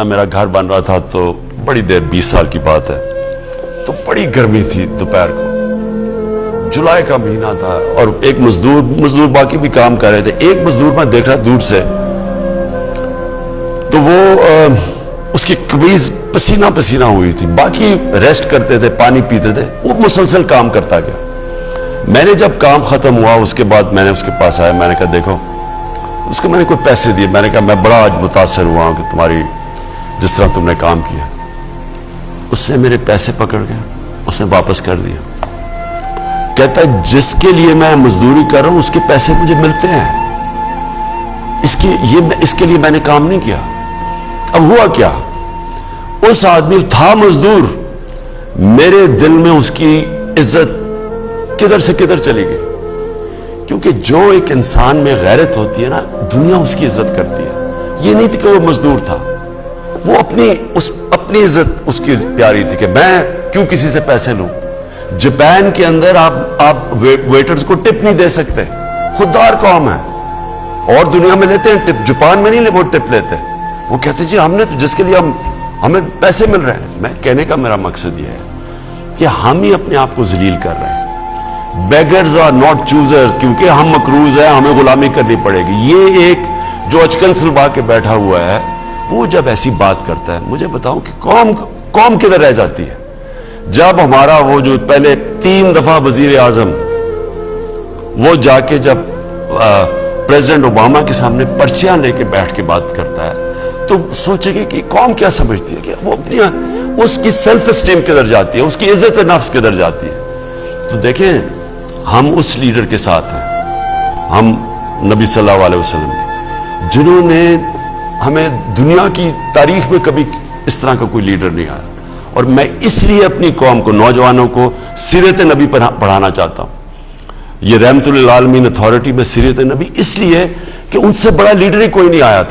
اپنا میرا گھر بن رہا تھا تو بڑی دیر 20 سال کی بات ہے، تو بڑی گرمی تھی دوپہر کو، جولائی کا مہینہ تھا، اور ایک مزدور باقی بھی کام کر رہے تھے، ایک مزدور میں دیکھ رہا دور سے تو وہ اس کی قمیض پسینہ پسینہ ہوئی تھی، باقی ریسٹ کرتے تھے، پانی پیتے تھے، وہ مسلسل کام کرتا گیا۔ میں نے جب کام ختم ہوا اس کے بعد میں نے اس کے پاس آیا، میں نے کہا دیکھو، اس کو میں نے کوئی پیسے دیے، میں نے کہا میں بڑا آج متاثر ہوا ہوں کہ تمہاری جس طرح تم نے کام کیا۔ اس نے میرے پیسے پکڑ گیا، اس نے واپس کر دیا، کہتا ہے جس کے لیے میں مزدوری کر رہا ہوں اس کے پیسے مجھے ملتے ہیں، اس کے لیے میں نے کام نہیں کیا۔ اب ہوا کیا، اس آدمی تھا مزدور، میرے دل میں اس کی عزت کدھر سے کدھر چلی گئی، کیونکہ جو ایک انسان میں غیرت ہوتی ہے نا، دنیا اس کی عزت کرتی ہے۔ یہ نہیں تھی کہ وہ مزدور تھا، وہ اپنی عزت اس کی پیاری تھی کہ میں کیوں کسی سے پیسے لوں۔ جاپان کے اندر آپ ویٹرز کو ٹپ نہیں دے سکتے، خوددار قوم ہے، اور دنیا میں لیتے ہیں ٹپ، جاپان میں نہیں وہ ٹپ لیتے، وہ کہتے جی ہم نے تو جس کے لیے ہمیں پیسے مل رہے ہیں۔ میں کہنے کا میرا مقصد یہ ہے کہ ہم ہی اپنے آپ کو ذلیل کر رہے ہیں۔ بیگرز آر ناٹ چوزرز، کیونکہ ہم مقروض ہیں، ہمیں غلامی کرنی پڑے گی۔ یہ ایک جو اچکن سلوا کے بیٹھا ہوا ہے، وہ جب ایسی بات کرتا ہے، مجھے بتاؤں کہ قوم کدھر رہ جاتی ہے؟ جب ہمارا وہ جو پہلے 3 دفعہ وزیر اعظم وہ جا کے جب پریزیڈنٹ اوباما کے سامنے پرچیاں لے کے بیٹھ کے بات کرتا ہے، تو سوچے گے کہ قوم کیا سمجھتی ہے، کہ وہ اپنی اس کی سیلف اسٹیم کدھر جاتی ہے، اس کی عزت نفس کدھر جاتی ہے۔ تو دیکھیں ہم اس لیڈر کے ساتھ ہیں، ہم نبی صلی اللہ علیہ وسلم جنہوں نے ہمیں دنیا کی تاریخ میں کبھی اس طرح کا کوئی لیڈر نہیں آیا، اور میں اس لیے اپنی قوم کو، نوجوانوں کو سیرت نبی پر پڑھانا چاہتا ہوں۔ یہ رحمت للعالمین اتھارٹی میں سیرت نبی اس لیے کہ ان سے بڑا لیڈر ہی کوئی نہیں آیا تھا۔